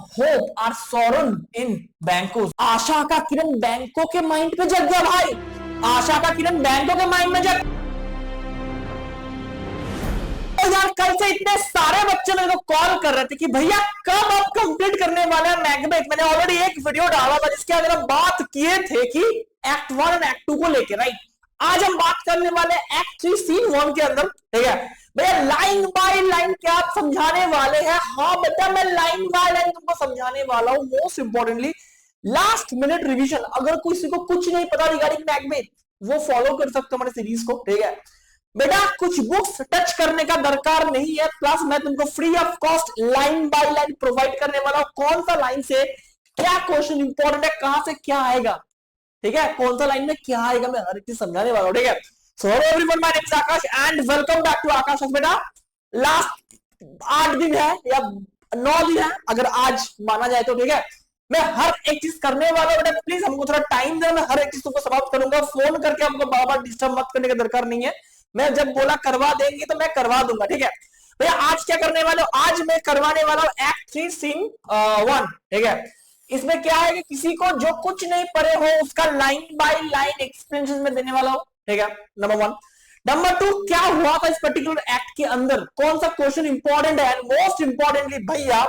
Hope are sown इन बैंकों। आशा का किरण बैंकों के माइंड पे जग गया भाई, आशा का किरण बैंकों के माइंड में जग। तो यार कल से इतने सारे बच्चे मेरे को कॉल कर रहे थे कि भैया कब आप कंप्लीट करने वाले हैं मैकबेथ। मैंने ऑलरेडी एक वीडियो डाला था जिसके अंदर हम बात किए थे कि एक्ट 1 और एक्ट 2 को लेके, राइट। आज हम बात करने वाले एक्ट 3 सीन 1 के अंदर, ठीक है भैया। लाइन बाय लाइन क्या आप समझाने वाले हैं? हाँ बेटा मैं लाइन बाय लाइन तुमको समझाने वाला हूं। Most importantly last minute revision, अगर किसी को कुछ नहीं पता रिगार्डिंग मैकबेथ वो फॉलो कर सकते हो हमारे सीरीज को, ठीक है बेटा। कुछ बुक्स टच करने का दरकार नहीं है, प्लस मैं तुमको free of cost line by line provide करने वाला हूं। कौन सा लाइन से क्या क्वेश्चन इंपॉर्टेंट है, कहां से क्या आएगा, ठीक है, कौन सा लाइन में क्या आएगा, मैं हर एक चीज समझाने वाला हूं, ठीक है। So hello everyone, my name is Akash and welcome back to Akash. बेटा लास्ट 8 दिन है या 9 दिन है अगर आज माना जाए तो, ठीक है। मैं हर एक चीज करने वाला हूं बेटा, प्लीज हमको थोड़ा टाइम दे, मैं हर एक चीज तुमको समाप्त करूंगा। फोन करके हमको बार बार डिस्टर्ब मत करने का दरकार नहीं है, मैं जब बोला करवा देंगे तो मैं करवा दूंगा, ठीक है भैया। आज क्या करने वाले हो? आज मैं करवाने वाला हूं एक्ट 3 सीन 1, ठीक है। इसमें क्या है कि किसी को जो कुछ नहीं पढ़े हो उसका लाइन बाय लाइन एक्सप्लेनेशन में देने वाला हूं, ठीक है, नंबर 1। नंबर 2, क्या हुआ था इस पर्टिकुलर एक्ट के अंदर, कौन सा क्वेश्चन इंपॉर्टेंट है, एंड मोस्ट इंपॉर्टेंटली भैया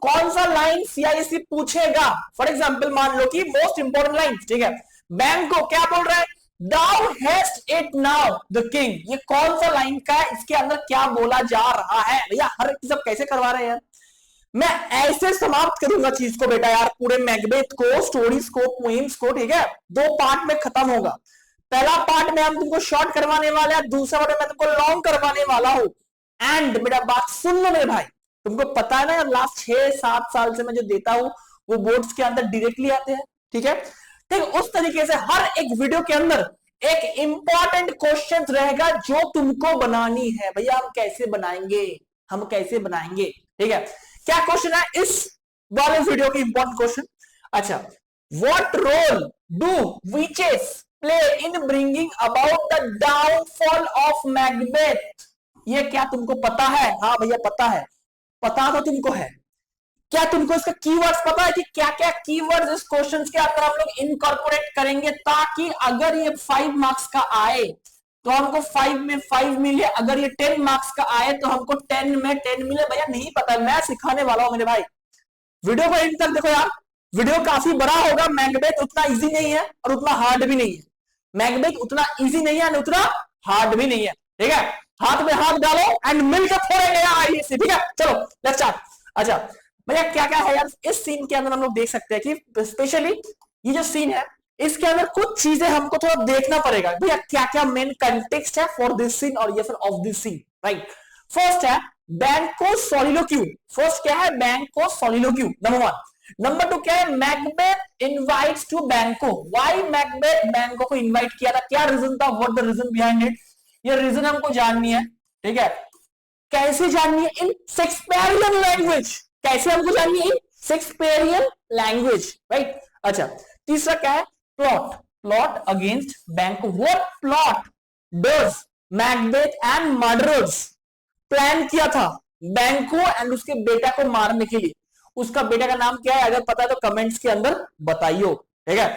कौन सा लाइन सीआईएससी पूछेगा। फॉर एग्जाम्पल मान लो कि मोस्ट इंपॉर्टेंट लाइन, ठीक है, बैंक को क्या बोल रहा है, Thou hast it now the king। ये कौन सा लाइन का है, इसके अंदर क्या बोला जा रहा है भैया। हर एक चीज आप कैसे करवा रहे हैं यार, मैं ऐसे समाप्त करूंगा चीज को बेटा यार, पूरे मैकबेथ को, स्टोरीज को, पोएम्स को, ठीक है। 2 पार्ट में खत्म होगा। पहला पार्ट में हम तुमको शॉर्ट करवाने वाले हैं, दूसरा पार्ट में मैं तुमको लॉन्ग करवाने वाला हूं। एंड बेटा बात सुन लो मेरे भाई, तुमको पता है ना यार लास्ट 6-7 साल से मैं जो देता हूं वो बोर्ड्स के अंदर डायरेक्टली आते हैं, ठीक है। ठीक, उस तरीके से हर एक वीडियो के अंदर एक इंपॉर्टेंट क्वेश्चन रहेगा जो तुमको बनानी है भैया। हम कैसे बनाएंगे, हम कैसे बनाएंगे, ठीक है। क्या क्वेश्चन है इस वाले वीडियो की इंपॉर्टेंट क्वेश्चन? अच्छा, what role do witches play in bringing about the downfall of Macbeth. ये क्या तुमको पता है? हाँ भैया पता है, पता तो तुमको है। क्या तुमको इसका कीवर्ड्स पता है कि क्या क्या कीवर्ड्स इस क्वेश्चन के अंदर हम लोग इनकॉर्पोरेट करेंगे, ताकि अगर ये 5 मार्क्स का आए तो हमको 5 में 5 मिले, अगर ये 10 मार्क्स का आए तो हमको 10 में 10 मिले। भैया नहीं पता, मैं सिखाने वाला हूं मेरे भाई। वीडियो को एंड तक देखो यार, वीडियो काफी बड़ा होगा। मैकबेथ उतना इजी नहीं है और उतना हार्ड भी नहीं है। मैकबेथ उतना इजी नहीं है और उतना हार्ड भी नहीं है, ठीक है। हाथ में हाथ डालो एंड मिलकर फोड़ेंगे यार, ठीक है। चलो लेट्स स्टार्ट। अच्छा भैया क्या क्या है यार इस सीन के अंदर, हम लोग देख सकते हैं कि स्पेशली ये जो सीन है इसके अंदर कुछ चीजें हमको थोड़ा देखना पड़ेगा भैया। क्या क्या मेन कंटेक्स्ट है फॉर दिस सीन और ये फिर of this scene, right. First है बैंको सोलिलोक्यू। फर्स्ट क्या है, बैंको सोलिलोक्यू, नंबर 1। नंबर 2 क्या है, Macbeth invites to Banquo. Why Macbeth Banquo को इनवाइट किया था, क्या रीजन था, what the reason behind it, ये रीजन हमको जाननी है, ठीक है। कैसे जाननी है, इन शेक्सपियरियन लैंग्वेज। कैसे हमको जाननी है, शेक्सपियरियन लैंग्वेज, राइट। अच्छा तीसरा क्या है, प्लॉट। प्लॉट अगेंस्ट बैंको। What plot does Macbeth and murderers plan किया था बैंको एंड उसके बेटा को मारने के लिए। उसका बेटा का नाम क्या है, अगर पता है तो कमेंट्स के अंदर बताइयो, ठीक है।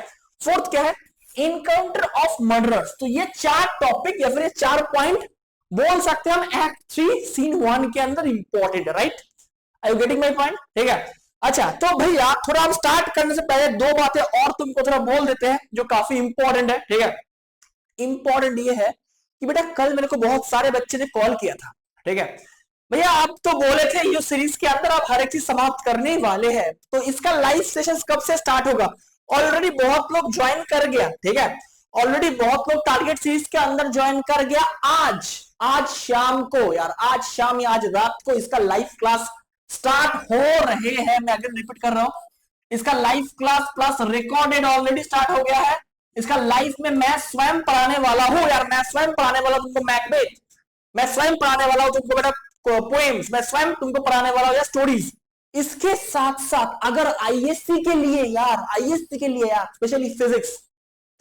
फोर्थ क्या है, इनकाउंटर ऑफ मर्डरर्स। तो ये 4 टॉपिक या फिर 4 पॉइंट बोल सकते हैं हम एक्ट 3 सीन 1 के अंदर इंपॉर्टेंट है, right. Are you getting my point, ठीक है। अच्छा तो भैया थोड़ा हम स्टार्ट करने से पहले 2 बातें और तुमको थोड़ा बोल देते हैं जो काफी इंपॉर्टेंट है, ठीक है। इंपॉर्टेंट ये है कि बेटा कल मेरे को बहुत सारे बच्चे ने कॉल किया था, ठीक है। भैया आप तो बोले थे ये सीरीज के अंदर आप हर एक चीज समाप्त करने वाले हैं, तो इसका लाइव सेशन कब से स्टार्ट होगा? ऑलरेडी बहुत लोग ज्वाइन कर गया, ठीक है। ऑलरेडी बहुत लोग टारगेट सीरीज के अंदर ज्वाइन कर गया। आज शाम को यार, आज शाम या आज रात को इसका लाइव क्लास स्टार्ट हो रहे हैं। मैं अगर रिपीट कर रहा हूं, इसका live class plus recorded already start हो गया है। इसका लाइव में मैं स्वयं पढ़ाने वाला हूं यार, मैं स्वयं पढ़ाने वाला हूं तुमको मैकबेथ, मैं स्वयं पढ़ाने वाला हूं तुमको बेटा पोएम्स, मैं स्वयं तुमको पढ़ाने वाला हूं या स्टोरीज। इसके साथ साथ अगर आईएससी के लिए यार, आईएससी के लिए यार स्पेशली फिजिक्स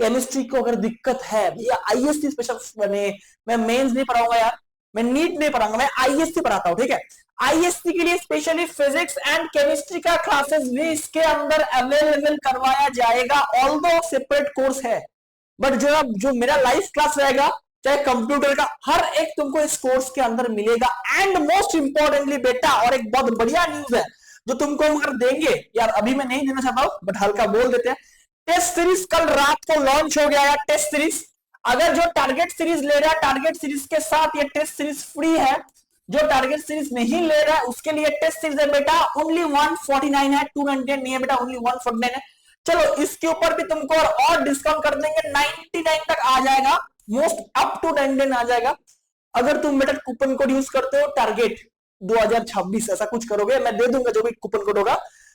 केमिस्ट्री को अगर दिक्कत है भैया, आईएससी स्पेशल मैं मेंस नहीं पढ़ाऊंगा यार, मैं नीट नहीं पढ़ाऊंगा, मैं आईएससी पढ़ाता हूं, ठीक है। आईएससी के लिए स्पेशली फिजिक्स एंड केमिस्ट्री का क्लासेस भी इसके अंदर अवेलेबल करवाया जाएगा, ऑल्दो सेपरेट कोर्स है, बट जो मेरा लाइव क्लास रहेगा चाहे कंप्यूटर का, हर एक तुमको इस कोर्स के अंदर मिलेगा। एंड मोस्ट इंपॉर्टेंटली बेटा, और एक बहुत बढ़िया न्यूज है जो तुमको अगर देंगे यार, अभी मैं नहीं देना चाहता हूं बट हल्का बोल देते हैं, टेस्ट सीरीज कल रात को लॉन्च हो गया यार। टेस्ट सीरीज अगर जो टारगेट सीरीज ले रहा है, टारगेट सीरीज के साथ ये टेस्ट सीरीज फ्री है। जो टारगेट सीरीज नहीं ले रहा है उसके लिए टेस्ट सीरीज है बेटा ओनली 149 है, 299 नहीं है बेटा, ओनली 149 है। चलो इसके ऊपर भी तुमको और डिस्काउंट कर देंगे, 99 तक आ जाएगा, मोस्ट अप टू 99 आ जाएगा। अगर तुम बेटा कूपन कोड यूज करते हो टारगेट 2026 ऐसा कुछ करोगे, मैं दे दूंगा जो भी कूपन कोड होगा,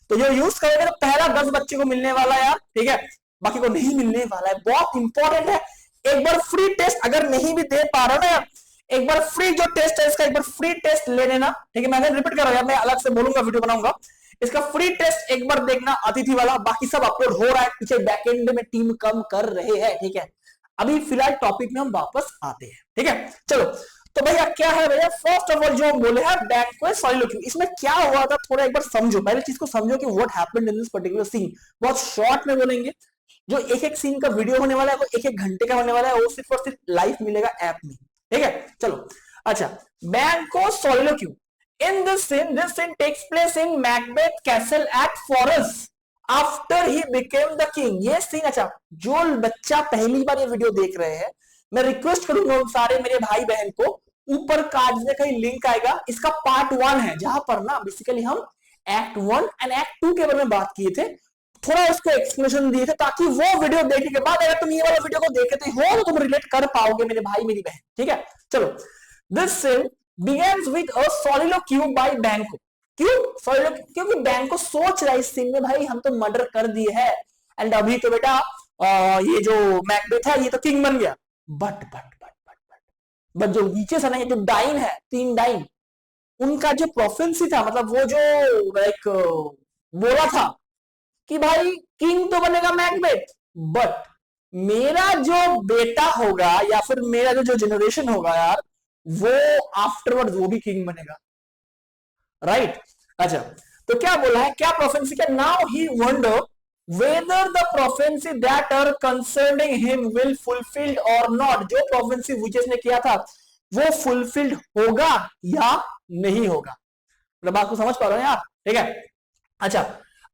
तो जो यूज करोगे तो पहला 10 बच्चे को मिलने वाला है यार, ठीक है, बाकी को नहीं मिलने वाला है। बहुत इंपॉर्टेंट है, एक बार फ्री टेस्ट अगर नहीं भी दे पा रहा ना यार, एक बार फ्री जो टेस्ट है इसका एक बार फ्री टेस्ट ले लेना, ठीक है। मैं अगर रिपीट कर रहा हूं, मैं अलग से बोलूंगा, वीडियो बनाऊंगा, इसका फ्री टेस्ट एक बार देखना अतिथि वाला, बाकी सब अपलोड हो रहा है, पीछे बैकएंड में टीम कम कर रहे हैं, ठीक है। अभी फिलहाल टॉपिक में हम वापस आते हैं, ठीक है। चलो तो भैया क्या है भैया, फर्स्ट ऑफ ऑल जो हम बोले हैं बैंक्वेट सॉलिलोक्यू, इसमें क्या हुआ था थोड़ा एक बार समझो, पहले चीज को समझो कि what happened in this particular scene. बहुत शॉर्ट में बोलेंगे, जो एक एक सीन का वीडियो होने वाला है वो एक एक घंटे का होने वाला है, वो सिर्फ और सिर्फ लाइव मिलेगा ऐप में, ठीक है। चलो अच्छा, banquet सॉलिलोक्यू, in this scene takes place in Macbeth Castle at Forres after he became the king। ये सीन, अच्छा जो बच्चा पहली बार ये वीडियो देख रहे हैं, मैं रिक्वेस्ट करूंगा उन सारे मेरे भाई बहन को, ऊपर कार्ड में कहीं लिंक आएगा, इसका पार्ट 1 है जहां पर ना बेसिकली हम एक्ट 1 एंड एक्ट 2 के बारे में बात किए थे, थोड़ा उसको एक्सप्लेनेशन दिए थे, ताकि वो वीडियो देखने के बाद अगर तुम ये वाला वीडियो को देखते हो तो तुम रिलेट कर पाओगे मेरे भाई मेरी बहन, ठीक है। चलो, this scene begins with a soliloquy by Banquo। क्यों soliloquy? क्योंकि बैंको सोच रहा है इस सीन में, भाई हम तो मर्डर कर दिए है, एंड अभी तो बेटा ये जो मैकबेथ है ये तो किंग बन गया, बट जो नीचे से ना ये जो डाइन है, 3 डाइन, उनका जो प्रोफेंसी था, मतलब वो जो लाइक बोला था कि भाई किंग तो बनेगा मैकबेथ, बट मेरा जो बेटा होगा या फिर मेरा जो जनरेशन होगा यार, वो आफ्टरवर्ड वो भी किंग बनेगा, राइट। अच्छा तो क्या बोला है, क्या प्रोफेंसी का, now he wonder whether the prophecy that are concerning him will fulfilled or not. जो प्रोफेंसी विचेस ने किया था वो फुलफिल्ड होगा या नहीं होगा, मतलब बात को समझ पा रहे हो यार, ठीक है। अच्छा,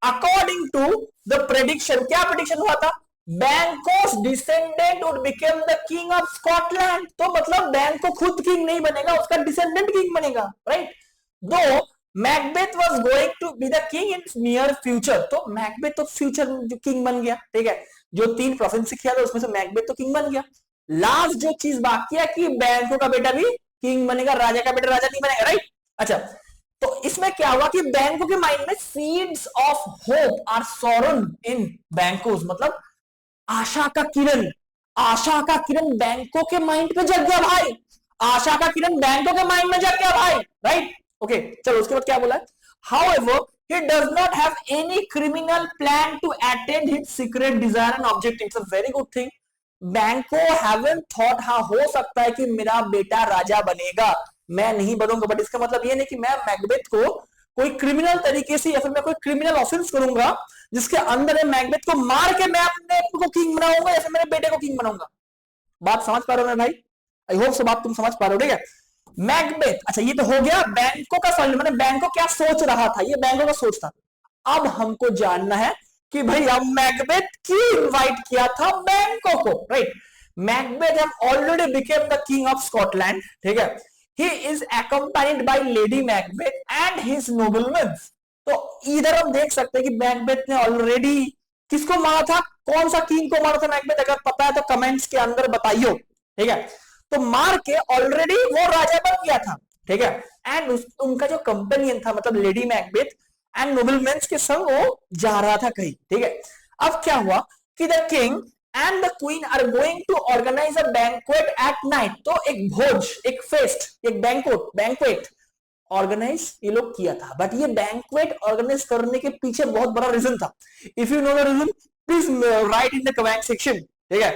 अकॉर्डिंग टू द प्रेडिक्शन, क्या प्रेडिक्शन हुआ था, Banquo's descendant would become the king of Scotland. तो मतलब बैंको खुद किंग नहीं बनेगा, उसका डिसेंडेंट किंग बनेगा, right. Though Macbeth was going to be the king in near future, तो मैकबेथ तो फ्यूचर में जो किंग बन गया, ठीक है। जो 3 प्रोफेंसी किया था उसमें से मैकबेथ तो किंग बन गया। लास्ट जो चीज बाकी है कि बैंको का बेटा भी किंग बनेगा, राजा का बेटा राजा नहीं बनेगा, राइट। अच्छा तो इसमें क्या हुआ कि बैंको के माइंड में seeds of hope are sown in Banquo's, मतलब आशा का किरण, आशा का किरण बैंकों के माइंड पे जग गया भाई, आशा का किरण बैंकों के माइंड में जग गया भाई, राइट। ओके चलो उसके बाद क्या बोला है, however he does not have any criminal plan to attain his secret desire and objective। It's a very good thing। बैंको haven't thought, हाँ हो सकता है कि मेरा बेटा राजा बनेगा, मैं नहीं बनूंगा, बट इसका मतलब ये नहीं कि मैं मैकबेथ को कोई क्रिमिनल तरीके से या फिर मैं कोई क्रिमिनल ऑफेंस करूंगा जिसके अंदर है मैकबेथ को मार के मैं अपने को किंग बनाऊंगा या फिर मेरे बेटे को किंग बनाऊंगा। बात समझ पा रहे हो भाई, आई होप सब बात तुम समझ पा रहे हो, ठीक है। मैकबेथ, अच्छा ये तो हो गया बैंको का सॉल्व, मैंने बैंको क्या सोच रहा था, ये बैंको का सोच था। अब हमको जानना है कि भाई अब मैकबेथ क्यों इनवाइट किया था बैंको को, right. Macbeth have already became the king of Scotland, ठीक है। He is accompanied by Lady Macbeth and his noblemen. तो इधर हम देख सकते हैं कि मैकबेथ ने ऑलरेडी किसको मारा था, कौन सा किंग को मारा था मैकबेथ, अगर पता है तो कमेंट्स के अंदर बताइयो, ठीक है। तो मार के ऑलरेडी वो राजा बन गया था, ठीक है। एंड उनका जो कंपेनियन था, मतलब लेडी मैकबेथ एंड नोबलमेन के संग वो जा रहा था कहीं, ठीक है। अब क्या हुआ कि the king and the queen are going to organise a banquet at night. तो एक भोज, एक फेस्ट, एक बैंक्वेट ऑर्गेनाइज ये लोग किया था, बट ये बैंक्वेट ऑर्गेनाइज करने के पीछे बहुत बड़ा रीजन था। If you know the reason please write in the comment section, ठीक है।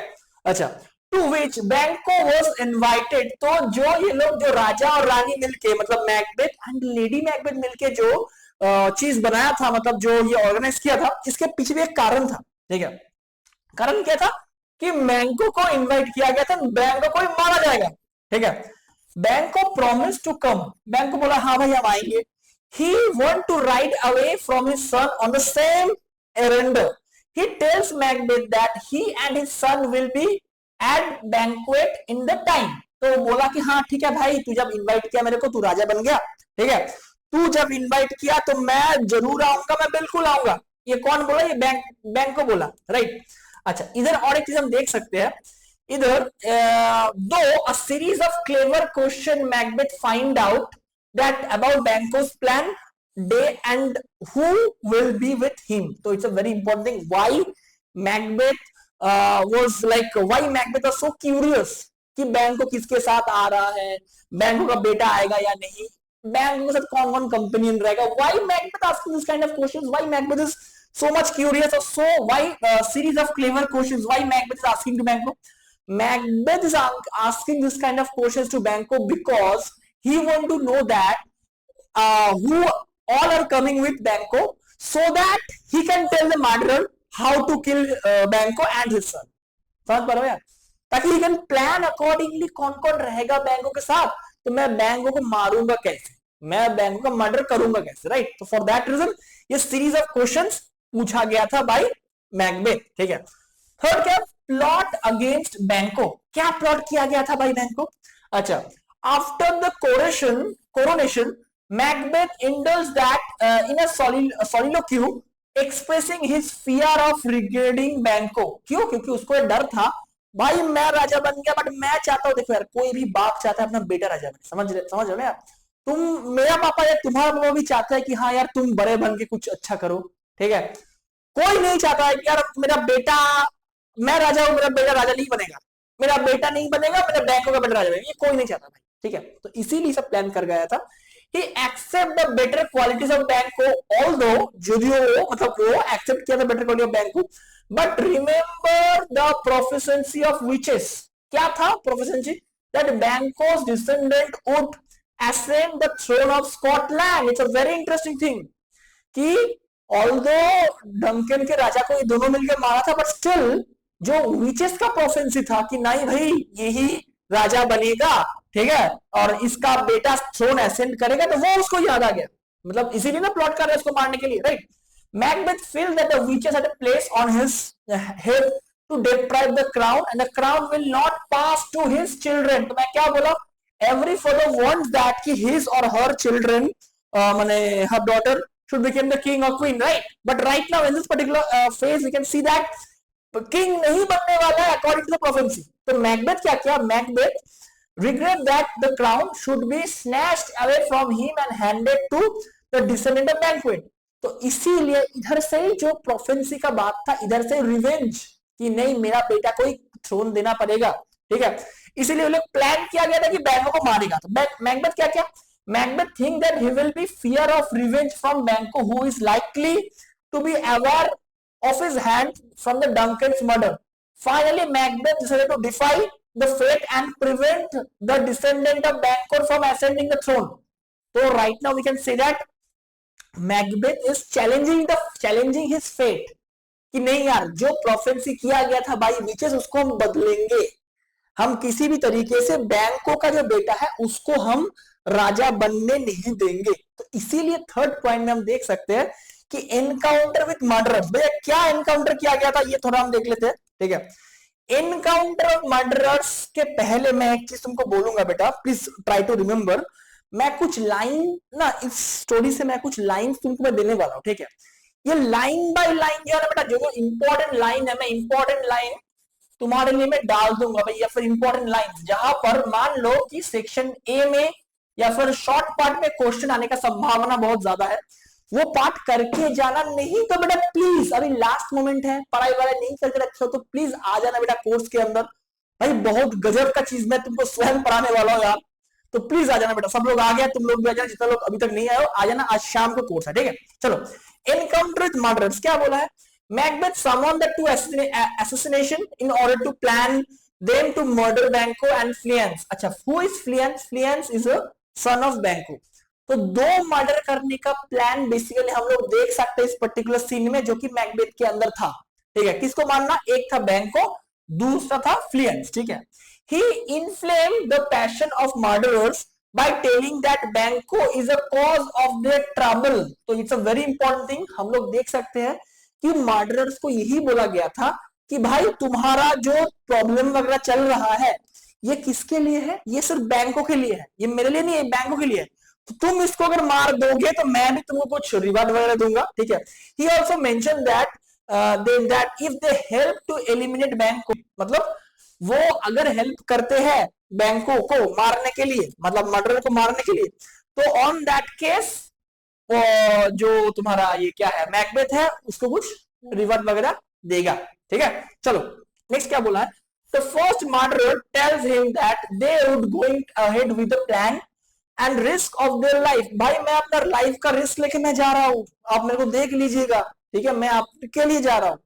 अच्छा, टू विच बैंको वॉज इन्वाइटेड। तो जो ये लोग, जो राजा और रानी मिलके, मतलब मैकबेथ एंड लेडी मैकबेथ मिलके जो चीज बनाया था, मतलब जो ये ऑर्गेनाइज किया था, इसके पीछे भी एक कारण था, ठीक है। कारण क्या था कि बैंको को इनवाइट किया गया था, बैंको को मारा जाएगा, ठीक है। बैंको प्रॉमिस टू कम, बैंको बोला हाँ भाई हम आएंगे। He want to ride away from his son on the same errand. He tells Macbeth that he and his son will be at banquet in the time. तो बोला कि हाँ ठीक है भाई, तू जब इनवाइट किया मेरे को, तू राजा बन गया, ठीक है, तू जब इनवाइट किया तो मैं जरूर आऊंगा, मैं बिल्कुल आऊंगा। ये कौन बोला? ये बैंक को बोला, राइट। अच्छा, इधर और एक चीज हम देख सकते हैं, इधर though a series of clever question Macbeth find out that about Banquo's plan day and who will be with him. तो it's a very important thing, why Macbeth was like, why Macbeth was so curious कि Banquo किसके साथ आ रहा है, बैंको का बेटा आएगा या नहीं, बैंक के साथ कौन कौन कंपेनियन रहेगा। Why Macbeth asking this kind of questions, why Macbeth is so much curious, or so why series of clever questions, why Macbeth is asking to Banco? Macbeth is asking this kind of questions to Banco because he want to know that who all are coming with Banco, so that he can tell the murderer how to kill Banco and his son. समझ पा रहे हो यार? ताकि he can plan accordingly कौन कौन रहेगा बैंको के साथ, तो मैं बैंको को मारूंगा कैसे, मैं बैंको का मर्डर करूंगा कैसे, राइट। तो फॉर दैट रीजन ये सीरीज ऑफ क्वेश्चंस पूछा गया था बाय मैकबेथ, ठीक है। थर्ड क्या? प्लॉट अगेंस्ट बैंको। क्या प्लॉट किया गया था बाय बैंको? अच्छा, after the coronation Macbeth indulge that in a soliloquy expressing his fear of regarding बैंको। क्यों? क्योंकि उसको डर था, भाई मैं राजा बन गया, बट मैं चाहता हूं, देखो यार, कोई भी बाप चाहता है अपना बेटा राजा बने, समझ रहे हो यार। तुम, मेरा पापा या तुम्हारा पापा भी चाहता है कि हाँ यार तुम बड़े बन के कुछ अच्छा करो, ठीक है। कोई नहीं चाहता है कि यार मेरा बेटा, मैं राजा हूं, मेरा बेटा राजा नहीं बनेगा, मेरा बेटा नहीं बनेगा, मेरा बैंकों का बेटा राजा बनेगा, ये कोई नहीं चाहता भाई, ठीक है। तो इसीलिए सब प्लान कर गया था। He accept the better qualities of Banco, although जो मतलब वो accept किया था better quality of Banco, but remember the proficiency of witches. क्या था proficiency? That Banco's descendant would ascend the throne of Scotland. It's a very interesting thing कि although Duncan के राजा को ये दोनों मिलकर मारा था, but still जो विचेस का प्रोफेंसी था कि नहीं भाई यही राजा बनेगा, ठीक है, और इसका बेटा थ्रोन असेंड करेगा, तो वो उसको याद आ गया, मतलब इसीलिए ना प्लॉट कर रहे हैं उसको मारने के लिए, राइट। Macbeth feel that the witches had place on his head to deprive the crown and the crown will not pass to his children. तो मैं क्या बोला, एवरी फादर वांट्स दैट कि हिज और हर चिल्ड्रन, माने her daughter should become the king or queen, right? But right now in this particular phase we can see that king नहीं बनने वाला है according to the prophecy. तो Macbeth क्या किया? Macbeth regret that the crown should be snatched away from him and handed to the descendant of Banquo. तो इसीलिए इधर से जो प्रोफेंसी का बात था, इधर से रिवेंज कि नहीं मेरा बेटा को थ्रोन देना पड़ेगा, ठीक है, इसीलिए लोग प्लान किया गया था कि बैंको को मारेगा। तो मैकबेथ क्या किया? Macbeth think that he will be fear of revenge from Banco, who is likely to be aware of his hand from the Duncan's murder. Finally, Macbeth decided to defy the fate and prevent the descendant of Banco from ascending the throne. So right now we can say that Macbeth is challenging his fate. कि नहीं यार, जो proficiency किया गया था by witches उसको हम बदलेंगे, हम किसी भी तरीके से बैंको का जो बेटा है उसको हम राजा बनने नहीं देंगे। तो इसीलिए थर्ड पॉइंट में हम देख सकते हैं कि एनकाउंटर विद मर्डरर्स। भैया क्या एनकाउंटर किया गया था ये थोड़ा हम देख लेते हैं, ठीक है। एनकाउंटर ऑफ मर्डरर्स के पहले मैं एक चीज तुमको बोलूंगा बेटा, प्लीज ट्राई टू रिमेंबर। मैं कुछ लाइन ना इस स्टोरी से मैं कुछ लाइन तुमको मैं देने वाला हूं, ठीक है। ये लाइन बाय लाइन जो है बेटा, जो इंपॉर्टेंट लाइन है, मैं इंपॉर्टेंट लाइन तुम्हारे लिए मैं डाल दूंगा भाई, या फिर इंपॉर्टेंट लाइन जहां पर मान लो कि सेक्शन ए में या फिर शॉर्ट पार्ट में क्वेश्चन आने का संभावना बहुत ज्यादा है, वो पार्ट करके जाना। नहीं तो बेटा प्लीज, अभी लास्ट मोमेंट है, पढ़ाई वाला नहीं करके रखे हो तो प्लीज आ जाना बेटा कोर्स के अंदर। भाई बहुत गजब का चीज मैं तुमको स्वयं पढ़ाने वाला हूँ यार, तो प्लीज आ जाना बेटा। सब लोग आ गया, तुम लोग भी आ जाना, जितना लोग अभी तक नहीं आए हो आ जाना, आज शाम को कोर्स है, ठीक है। चलो, एनकाउंटर विद मर्डरर्स क्या बोला है? Macbeth summoned the two assassination in order to plan them to murder Banco and Fleance. अच्छा, who is Fleance? Fleance is a son of Banco. तो दो मर्डर करने का प्लान बेसिकली हम लोग देख सकते हैं इस पर्टिकुलर सीन में, जो कि मैकबेथ के अंदर था। ठीक है, किसको मारना? एक था बैंको, दूसरा था फ्लियंस। ठीक है, he inflamed the passion of murderers by telling that Banco is a cause of their trouble. तो it's a very important thing, हम लोग देख सकते हैं कि मर्डरर्स को यही बोला गया था कि भाई तुम्हारा जो प्रॉब्लम वगैरह चल रहा है ये किसके लिए है? ये सिर्फ बैंकों के लिए है, ये मेरे लिए नहीं है, बैंकों के लिए है। तो तुम इसको अगर मार दोगे तो मैं भी तुमको कुछ रिवार्ड वगैरह दूंगा। ठीक है, he also mentioned that if they help to eliminate बैंको, मतलब वो अगर हेल्प करते हैं बैंकों को मारने के लिए, मतलब मर्डर को मारने के लिए, तो ऑन दैट केस जो तुम्हारा ये क्या है मैकबेथ है उसको कुछ रिवार्ड वगैरह देगा। ठीक है, चलो नेक्स्ट क्या बोला है? The first murderer tells him that they would going ahead with the plan and risk of their life. भाई मैं अपना लाइफ का रिस्क लेके मैं जा रहा हूं, आप मेरे को देख लीजिएगा। ठीक है, मैं आपके लिए जा रहा हूं।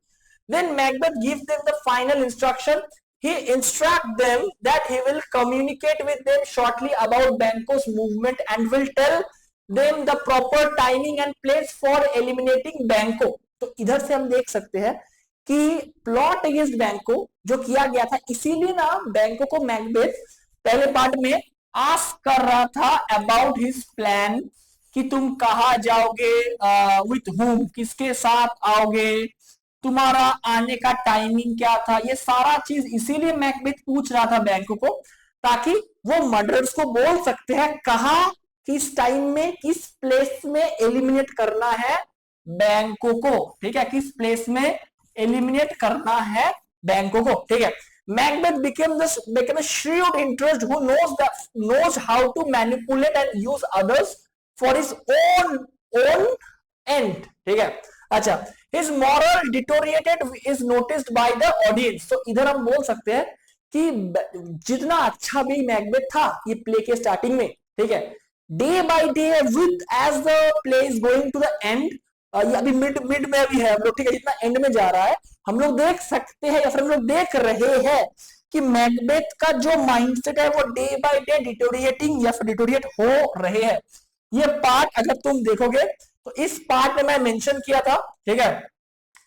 Then Macbeth gives them the final instruction. He instructs them that he will communicate with them shortly about Banco's movement and will tell them the proper timing and place for eliminating Banco. तो इधर से हम देख सकते हैं कि plot against बैंको जो किया गया था, इसीलिए ना बैंको को मैकबेथ पहले पार्ट में आस्क कर रहा था अबाउट हिज प्लान कि तुम कहा जाओगे, विथ हुम, किसके साथ आओगे, तुम्हारा आने का टाइमिंग क्या था, ये सारा चीज इसीलिए मैकबेथ पूछ रहा था बैंको को, ताकि वो मर्डरर्स को बोल सकते हैं कहा, किस टाइम में, किस प्लेस में एलिमिनेट करना है बैंको को। ठीक है, किस प्लेस में एलिमिनेट करना है बैंकों को। ठीक है, Macbeth became a shrewd interest who knows how to manipulate and use others for his own end. ठीक है, अच्छा, his moral deteriorated is noticed by the audience. तो इधर हम बोल सकते हैं कि जितना अच्छा भी मैकबेथ था ये प्ले के स्टार्टिंग में, ठीक है, day by day with as the play is going to the end, ये अभी मिड में भी है हम लोग। ठीक है, जितना एंड में जा रहा है हम लोग देख सकते हैं या फिर हम लोग देख रहे हैं कि मैकबेथ का जो माइंडसेट है वो डे बाय डे डिटोरिएटिंग या फिर डिटोरिएट हो रहे हैं। ये पार्ट अगर तुम देखोगे तो इस पार्ट में मैं मेंशन किया था। ठीक है,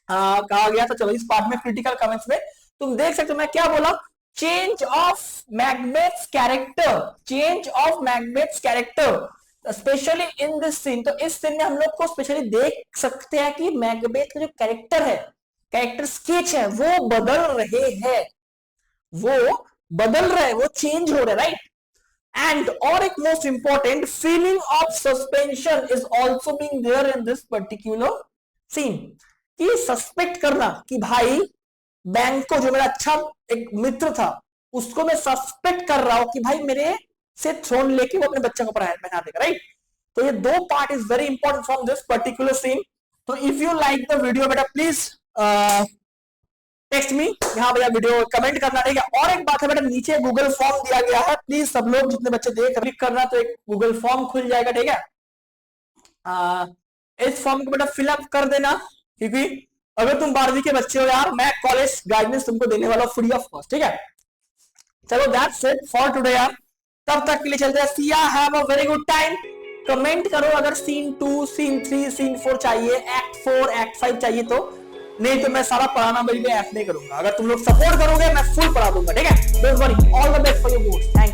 कहा गया था, चलो इस पार्ट में क्रिटिकल कमेंट्स में तुम देख सकते हो मैं क्या बोला, change of Macbeth's character, change of Macbeth's character specially in this scene. तो इस सीन में हम लोग को स्पेशली देख सकते हैं कि मैकबेथ का जो कैरेक्टर है, कैरेक्टर स्केच है, वो बदल रहे हैं, वो बदल रहे, वो चेंज हो रहे, राइट। एंड और एक most important feeling of suspension is also being there in this particular scene, कि सस्पेक्ट करना कि भाई बैंको जो मेरा अच्छा एक मित्र था उसको मैं सस्पेक्ट कर रहा हूं कि भाई मेरे से थ्रोन लेके वो अपने बच्चे को पहना देगा, राइट। तो ये दो part is very important from this particular scene. तो if you like the video बेटा प्लीज टेक्स्ट मी, यहाँ भैया वीडियो कमेंट करना, ठीक है। और एक बात है बेटा, नीचे गूगल फॉर्म दिया गया है, प्लीज सब लोग जितने बच्चे देख क्लिक करना तो एक गूगल फॉर्म खुल जाएगा, ठीक है। इस फॉर्म को बेटा फिलअप कर देना, क्योंकि अगर तुम 12वीं के बच्चे हो यार, मैं कॉलेज गाइडेंस तुमको देने वाला फ्री ऑफ कॉस्ट, ठीक है। चलो दैट्स इट फॉर टुडे यार, तब तक के लिए चलते हैं, सी या have a very good time. Comment करो अगर सीन 2, सीन 3, सीन 4 चाहिए, एक्ट 4, एक्ट 5 चाहिए तो, नहीं तो मैं सारा पढ़ाना बिल्कुल ऐप नहीं करूंगा। अगर तुम लोग सपोर्ट करोगे मैं फुल पढ़ा दूंगा, ठीक है। Don't worry, all the best for your goals. Thank